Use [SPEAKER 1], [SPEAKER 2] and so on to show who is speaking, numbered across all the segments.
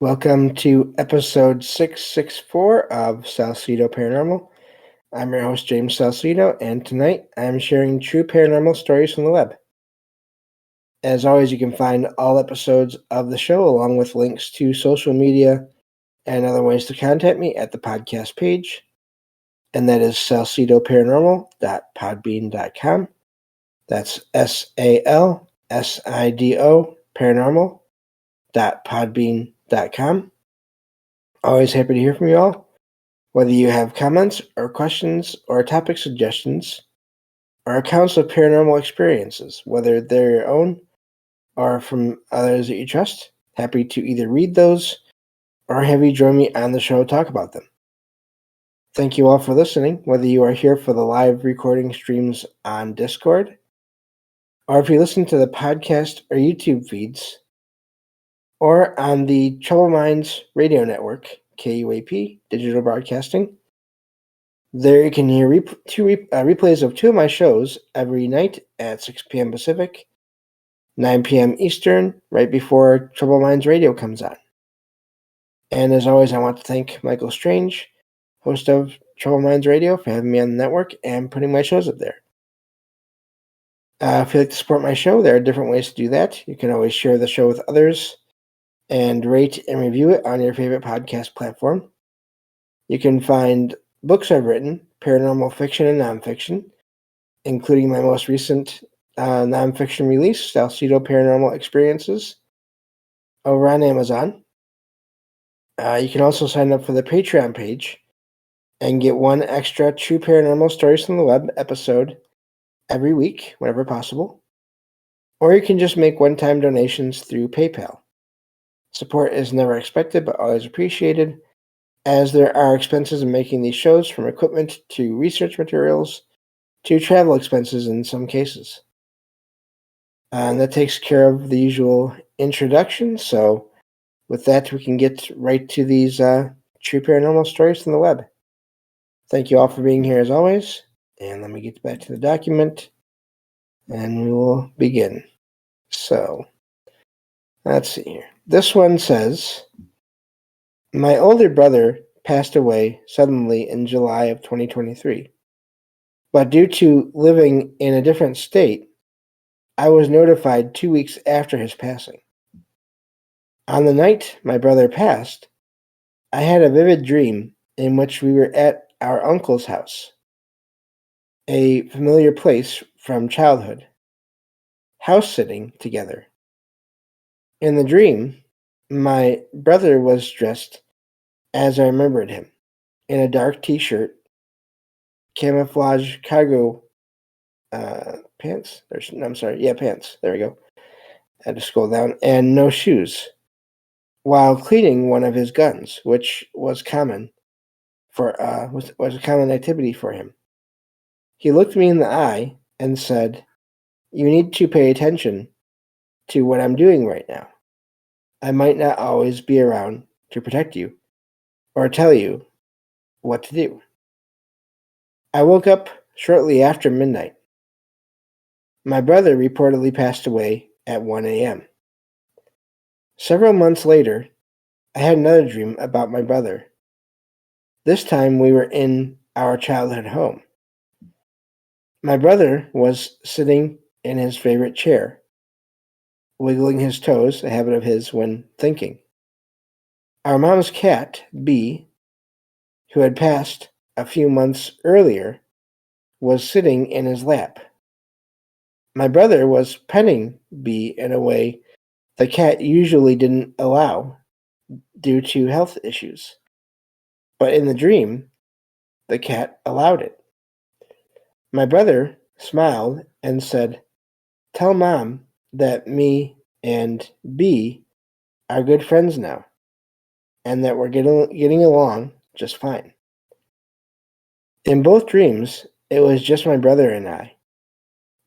[SPEAKER 1] Welcome to episode 664 of Salsidoparanormal. I'm your host, James Salsido, and tonight I'm sharing true paranormal stories from the web. As always, you can find all episodes of the show along with links to social media and other ways to contact me at the podcast page, and that is salsidoparanormal.podbean.com. That's SALSIDO paranormal.podbean.com. Always happy to hear from you all. Whether you have comments or questions or topic suggestions or accounts of paranormal experiences, whether they're your own or from others that you trust, happy to either read those or have you join me on the show to talk about them. Thank you all for listening, whether you are here for the live recording streams on Discord or if you listen to the podcast or YouTube feeds or on the Troubled Minds radio network, KUAP, digital broadcasting. There you can hear replays of two of my shows every night at 6 p.m. Pacific, 9 p.m. Eastern, right before Troubled Minds Radio comes on. And as always, I want to thank Michael Strange, host of Troubled Minds Radio, for having me on the network and putting my shows up there. If you'd like to support my show, there are different ways to do that. You can always share the show with others and rate and review it on your favorite podcast platform. You can find books I've written, paranormal fiction and nonfiction, including my most recent nonfiction release, Salsido Paranormal Experiences, over on Amazon. You can also sign up for the Patreon page and get one extra True Paranormal Stories from the Web episode every week, whenever possible. Or you can just make one-time donations through PayPal. Support is never expected, but always appreciated, as there are expenses in making these shows, from equipment to research materials to travel expenses in some cases. And that takes care of the usual introduction. So with that, we can get right to these true paranormal stories from the web. Thank you all for being here as always. And let me get back to the document and we will begin. So let's see here. This one says, my older brother passed away suddenly in July of 2023. But due to living in a different state, I was notified 2 weeks after his passing. On the night my brother passed, I had a vivid dream in which we were at our uncle's house, a familiar place from childhood, house-sitting together. In the dream, my brother was dressed as I remembered him, in a dark t-shirt, camouflage cargo pants. Pants. There we go. I had to scroll down. And no shoes, while cleaning one of his guns, which was common was a common activity for him. He looked me in the eye and said, "You need to pay attention to what I'm doing right now. I might not always be around to protect you or tell you what to do." I woke up shortly after midnight. My brother reportedly passed away at 1 a.m. Several months later, I had another dream about my brother. This time we were in our childhood home. My brother was sitting in his favorite chair, wiggling his toes, a habit of his when thinking. Our mom's cat, B, who had passed a few months earlier, was sitting in his lap. My brother was petting B in a way the cat usually didn't allow due to health issues. But in the dream, the cat allowed it. My brother smiled and said, "Tell Mom that me and B are good friends now, and that we're getting along just fine." In both dreams, it was just my brother and I,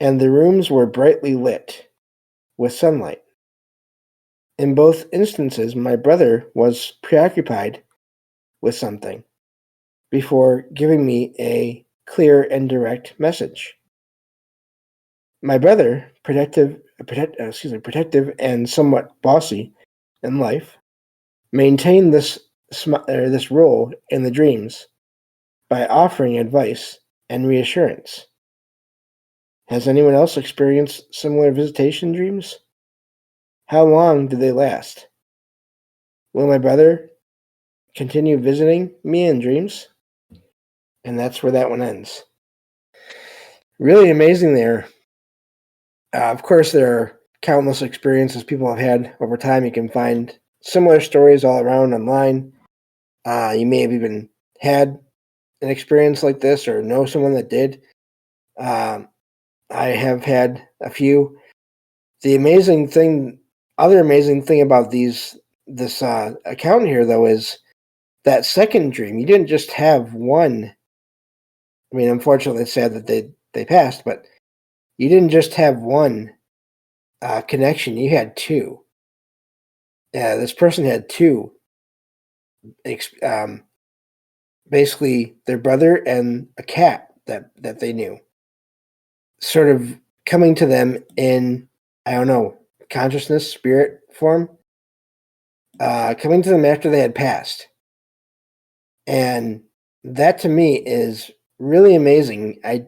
[SPEAKER 1] and the rooms were brightly lit with sunlight. In both instances, my brother was preoccupied with something before giving me a clear and direct message. My brother, protective and somewhat bossy in life, maintain this role in the dreams by offering advice and reassurance. Has anyone else experienced similar visitation dreams? How long do they last? Will my brother continue visiting me in dreams? And that's where that one ends. Really amazing there. Of course, there are countless experiences people have had over time. You can find similar stories all around online. You may have even had an experience like this or know someone that did. I have had a few. The other amazing thing about this account here, though, is that second dream. You didn't just have one. I mean, unfortunately, it's sad that they passed, but you didn't just have one connection. You had two. Yeah, this person had two. Basically, their brother and a cat that they knew, sort of coming to them in, I don't know, consciousness, spirit form, coming to them after they had passed. And that to me is really amazing. I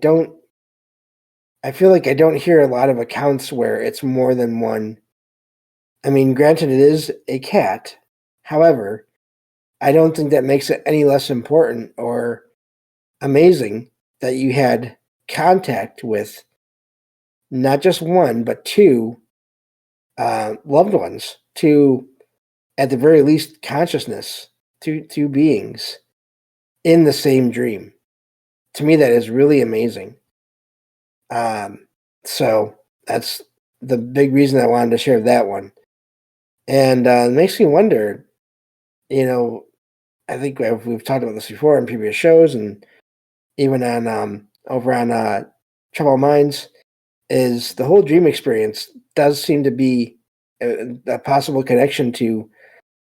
[SPEAKER 1] feel like I don't hear a lot of accounts where it's more than one. I mean, granted, it is a cat. However, I don't think that makes it any less important or amazing that you had contact with not just one, but two loved ones, two, at the very least, consciousness, two beings in the same dream. To me, that is really amazing. So that's the big reason I wanted to share that one. And it makes me wonder, I think we've talked about this before in previous shows and even on over on Troubled Minds, is the whole dream experience does seem to be a possible connection to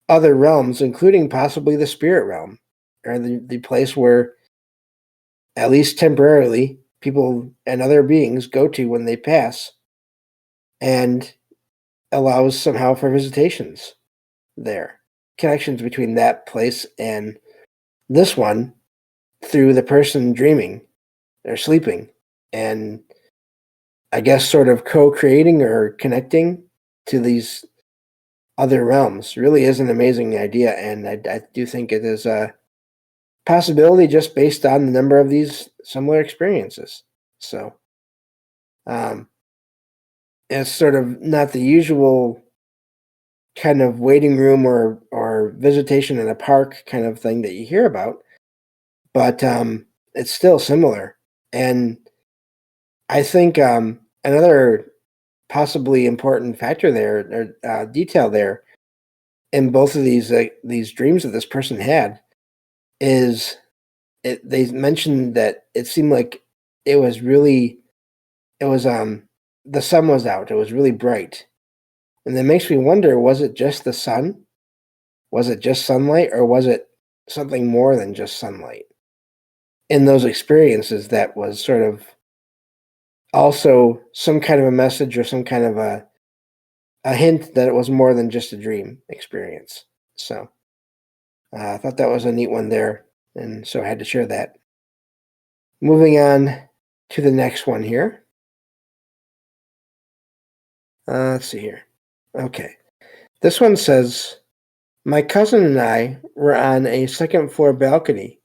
[SPEAKER 1] other realms, including possibly the spirit realm, or the place where, at least temporarily, people and other beings go to when they pass, and allows somehow for visitations there. Connections between that place and this one through the person dreaming or sleeping, and I guess sort of co-creating or connecting to these other realms really is an amazing idea, and I do think it is a possibility just based on the number of these similar experiences. So it's sort of not the usual kind of waiting room or visitation in a park kind of thing that you hear about, but it's still similar. And I think another possibly important factor there, or detail there, in both of these dreams that this person had, is they mentioned that it seemed like it was the sun was out. It was really bright, and that makes me wonder: was it just the sun? Was it just sunlight, or was it something more than just sunlight? In those experiences, that was sort of also some kind of a message or some kind of a hint that it was more than just a dream experience. So I thought that was a neat one there, and so I had to share that. Moving on to the next one here. Let's see here. Okay. This one says, my cousin and I were on a second floor balcony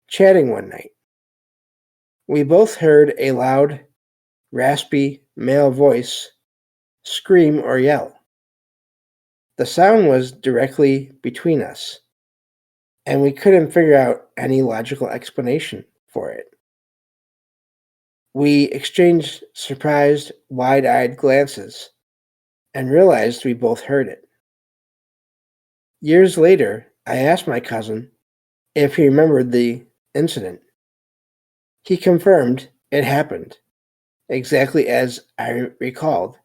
[SPEAKER 1] chatting one night. We both heard a loud, raspy male voice scream or yell. The sound was directly between us, and we couldn't figure out any logical explanation for it. We exchanged surprised, wide-eyed glances and realized we both heard it. Years later, I asked my cousin if he remembered the incident. He confirmed it happened, exactly as I recalled,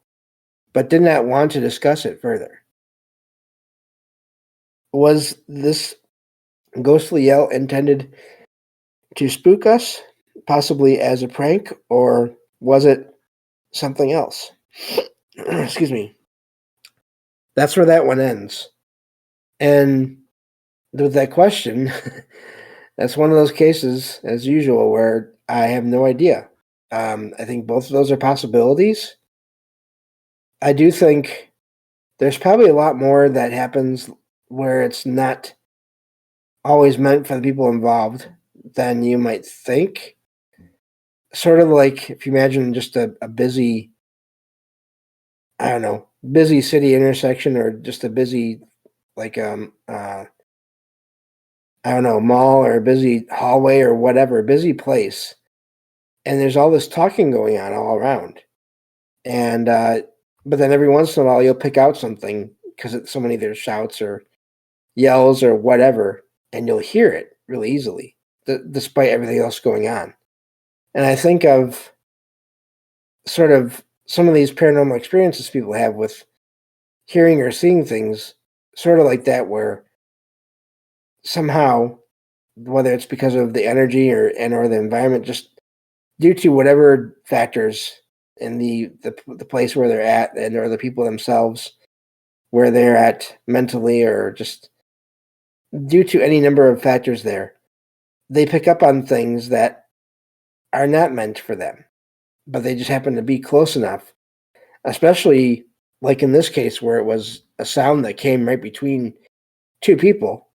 [SPEAKER 1] but did not want to discuss it further. Was this ghostly yell intended to spook us, possibly as a prank, or was it something else? Excuse me. That's where that one ends. And with that question, that's one of those cases, as usual, where I have no idea. I think both of those are possibilities. I do think there's probably a lot more that happens where it's not always meant for the people involved than you might think. Sort of like if you imagine just a busy, I don't know, busy city intersection, or just a busy, like, I don't know, mall, or a busy hallway, or whatever, busy place. And there's all this talking going on all around. And, but then every once in a while you'll pick out something because someone either shouts or yells or whatever, and you'll hear it really easily, despite everything else going on. And I think of sort of some of these paranormal experiences people have with hearing or seeing things, sort of like that, where somehow, whether it's because of the energy or the environment, just due to whatever factors in the place where they're at, and or the people themselves, where they're at mentally, or just due to any number of factors there, they pick up on things that are not meant for them, but they just happen to be close enough, especially like in this case where it was a sound that came right between two people.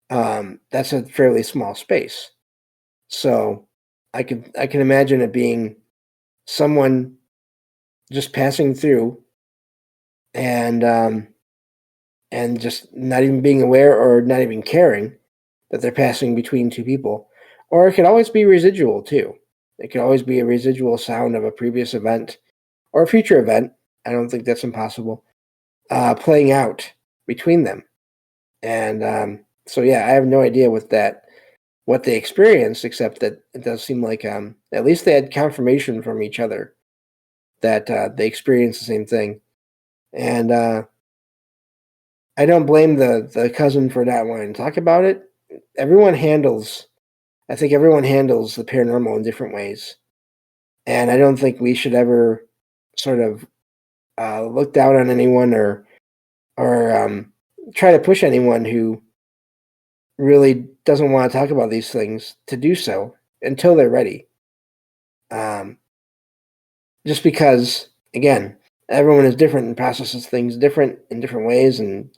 [SPEAKER 1] That's a fairly small space. So I can imagine it being someone just passing through, and just not even being aware or not even caring that they're passing between two people. Or it could always be residual too. It could always be a residual sound of a previous event or a future event. I don't think that's impossible. Playing out between them. And so yeah, I have no idea what they experienced, except that it does seem like at least they had confirmation from each other that they experienced the same thing. And I don't blame the cousin for not wanting to talk about it. I think everyone handles the paranormal in different ways. And I don't think we should ever sort of look down on anyone, or try to push anyone who really doesn't want to talk about these things to do so until they're ready. Um, just because, again, everyone is different and processes things different in different ways and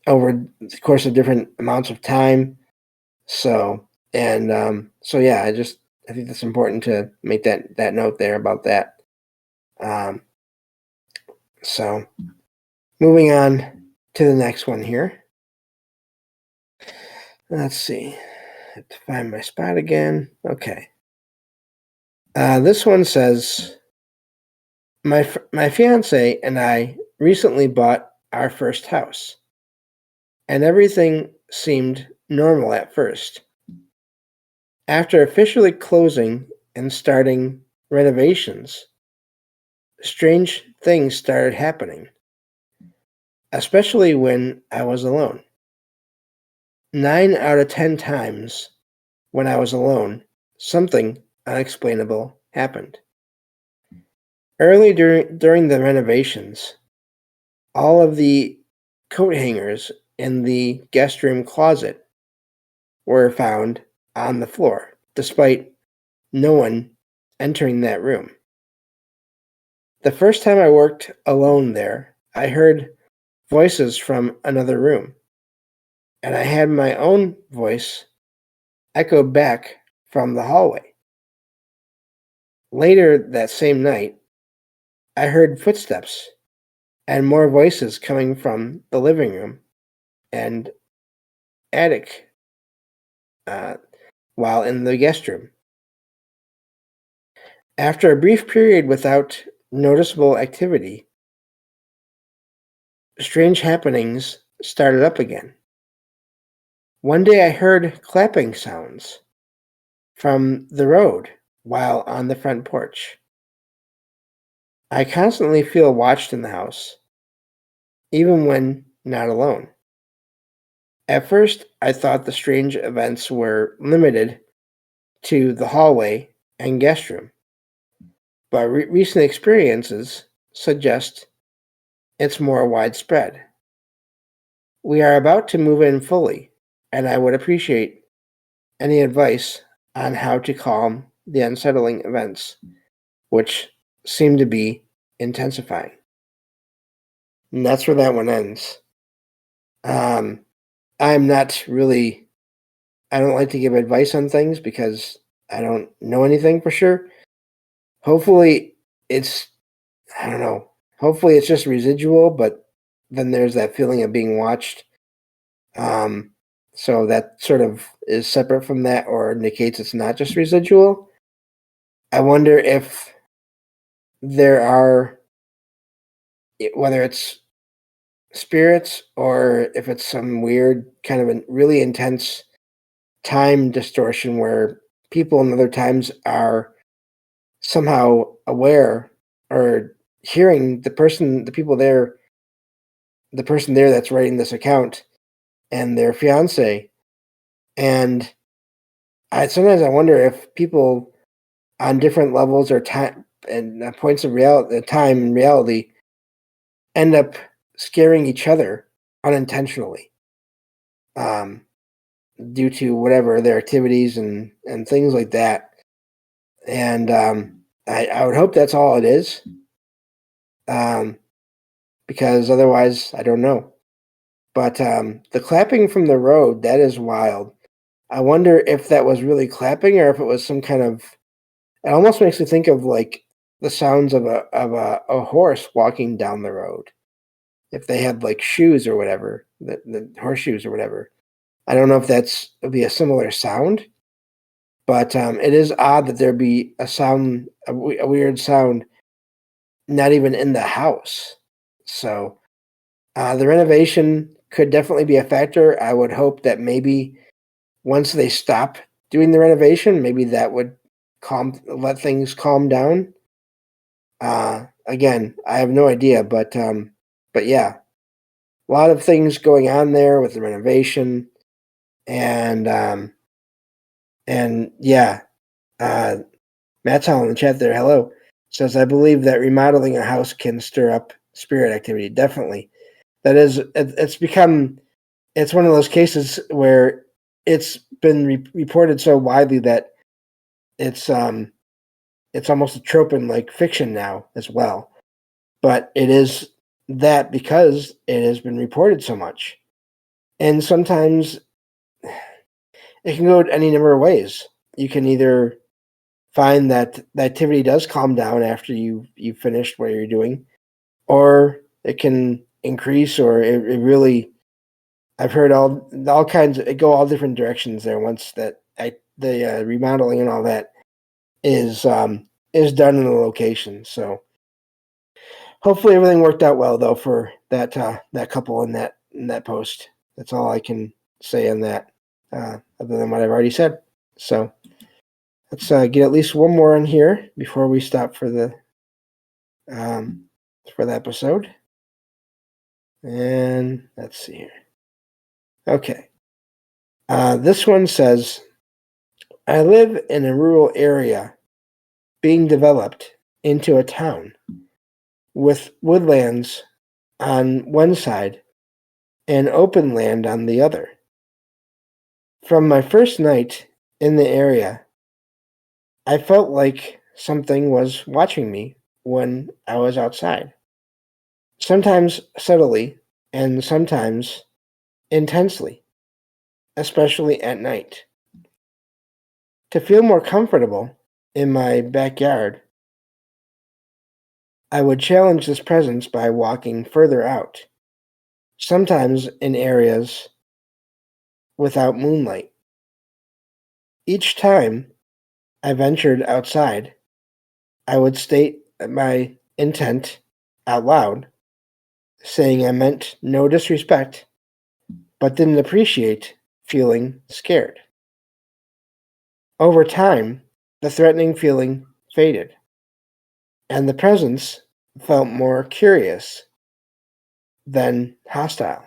[SPEAKER 1] over the course of different amounts of time. So, so yeah, I think that's important to make that note there about that. Um, so moving on to the next one here. Let's see. I have to find my spot again. Okay. This one says, my fiance and I recently bought our first house, and everything seemed normal at first. After officially closing and starting renovations, strange things started happening, especially when I was alone. 9 out of 10 times when I was alone, something unexplainable happened. Early during the renovations, all of the coat hangers in the guest room closet were found on the floor, despite no one entering that room. The first time I worked alone there, I heard voices from another room, and I had my own voice echo back from the hallway. Later that same night, I heard footsteps and more voices coming from the living room and attic uh, while in the guest room. After a brief period without noticeable activity, strange happenings started up again. One day I heard clapping sounds from the road while on the front porch. I constantly feel watched in the house, even when not alone. At first, I thought the strange events were limited to the hallway and guest room, but recent experiences suggest it's more widespread. We are about to move in fully, and I would appreciate any advice on how to calm the unsettling events, which seem to be intensifying. And that's where that one ends. Um, I'm not really, I don't like to give advice on things because I don't know anything for sure. Hopefully, it's, I don't know, hopefully it's just residual, but then there's that feeling of being watched. Um, so that sort of is separate from that or indicates it's not just residual. I wonder if there are, whether it's spirits or if it's some weird kind of a really intense time distortion where people in other times are somehow aware or hearing the person there that's writing this account and their fiance. And sometimes I wonder if people on different levels or time and points of reality, time and reality, end up scaring each other unintentionally, um, due to whatever their activities and things like that. And I would hope that's all it is, um, because otherwise, I don't know. But the clapping from the road, that is wild. I wonder if that was really clapping or if it was some kind of. It almost makes me think of like the sounds of a horse walking down the road. If they had like shoes or whatever, the horseshoes or whatever. I don't know if would be a similar sound, but it is odd that there be a weird sound, not even in the house. So the renovation could definitely be a factor. I would hope that maybe once they stop doing the renovation, maybe that would let things calm down. Again, I have no idea, but yeah, a lot of things going on there with the renovation, and yeah, uh, Matt's all in the chat there. Hello, says I believe that remodeling a house can stir up spirit activity. Definitely, that is. It's become. It's one of those cases where it's been reported so widely that it's it's almost a trope in like fiction now as well. But it is that because it has been reported so much, and sometimes it can go any number of ways. You can either find that the activity does calm down after you've finished what you're doing, or it can increase, or it really. I've heard all kinds. It go all different directions there. Once the remodeling and all that is done in the location. So hopefully everything worked out well though for that couple in that post. That's all I can say on that, other than what I've already said. So let's get at least one more in here before we stop um, for the episode. And let's see here. Okay. This one says, I live in a rural area being developed into a town with woodlands on one side and open land on the other. From my first night in the area, I felt like something was watching me when I was outside, sometimes subtly and sometimes intensely, especially at night. To feel more comfortable in my backyard, I would challenge this presence by walking further out, sometimes in areas without moonlight. Each time I ventured outside, I would state my intent out loud, saying I meant no disrespect, but didn't appreciate feeling scared. Over time, the threatening feeling faded, and the presence felt more curious than hostile.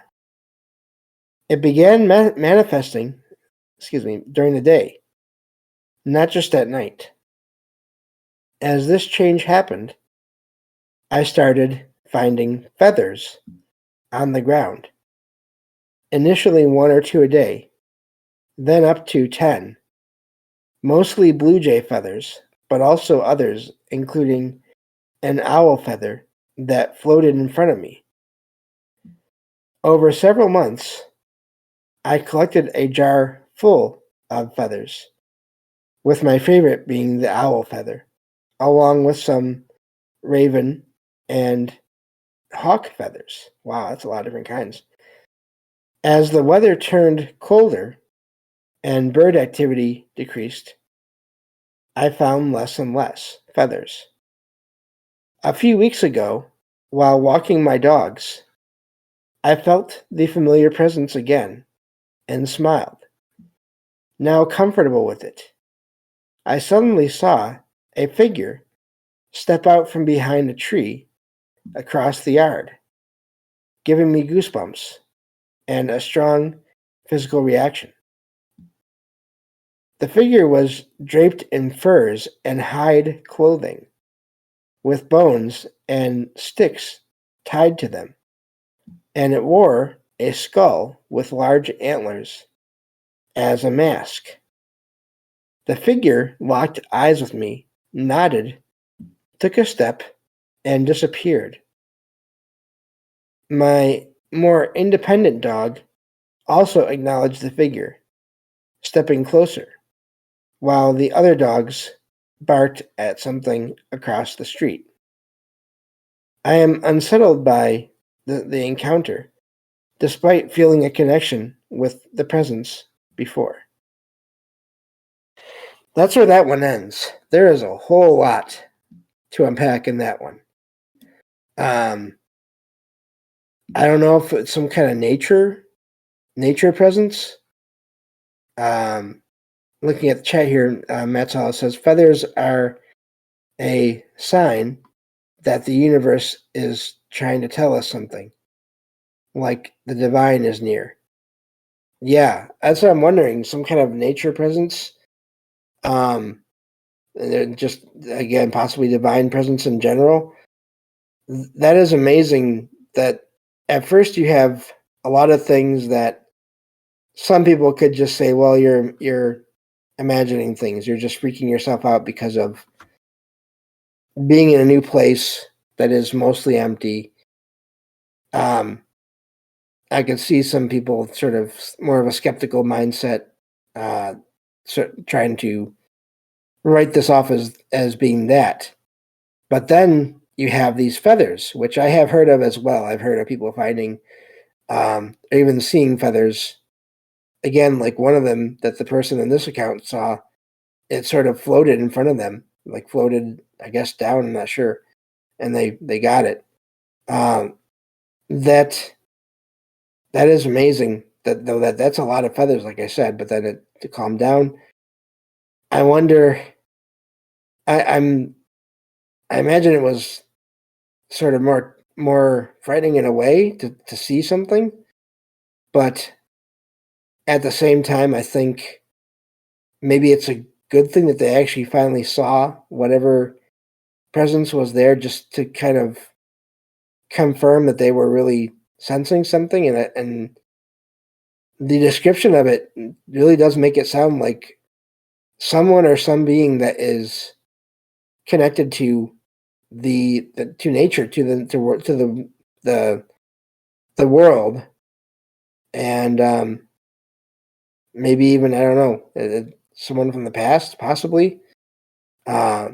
[SPEAKER 1] It began manifesting, during the day, not just at night. As this change happened, I started finding feathers on the ground, Initially 1 or 2 a day, then up to 10. Mostly blue jay feathers, but also others, including an owl feather that floated in front of me. Over several months, I collected a jar full of feathers, with my favorite being the owl feather, along with some raven and hawk feathers. Wow, that's a lot of different kinds. As the weather turned colder and bird activity decreased, I found less and less feathers. A few weeks ago, while walking my dogs, I felt the familiar presence again and smiled, now comfortable with it. I suddenly saw a figure step out from behind a tree across the yard, giving me goosebumps and a strong physical reaction. The figure was draped in furs and hide clothing, with bones and sticks tied to them, and it wore a skull with large antlers as a mask. The figure locked eyes with me, nodded, took a step, and disappeared. My more independent dog also acknowledged the figure, stepping closer, while the other dogs barked at something across the street. I am unsettled by the encounter, despite feeling a connection with the presence before. That's where that one ends. There is a whole lot to unpack in that one. I don't know if it's some kind of nature presence. Looking at the chat here, Matt Salas says feathers are a sign that the universe is trying to tell us something, like the divine is near. Yeah, that's what I'm wondering. Some kind of nature presence. And just again, possibly divine presence in general. That is amazing. That at first you have a lot of things that some people could just say, "Well, you're imagining things. You're just freaking yourself out because of being in a new place that is mostly empty." I could see some people sort of more of a skeptical mindset, trying to write this off as being that. But then you have these feathers, which I have heard of as well. I've heard of people finding, or even seeing feathers. Again, like one of them that the person in this account saw, it sort of floated in front of them, like floated, I guess, down. I'm not sure, and they got it. That is amazing. That's a lot of feathers, like I said. But then to calm down, I wonder. I imagine it was sort of more frightening in a way to see something, but at the same time, I think maybe it's a good thing that they actually finally saw whatever presence was there, just to kind of confirm that they were really sensing something. And the description of it really does make it sound like someone or some being that is connected to to nature, to the world, and maybe even, I don't know, someone from the past, possibly. Uh,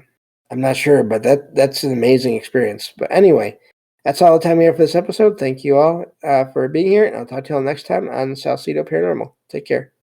[SPEAKER 1] I'm not sure, but that's an amazing experience. But anyway, that's all the time we have for this episode. Thank you all for being here, and I'll talk to you all next time on Salsidoparanormal. Take care.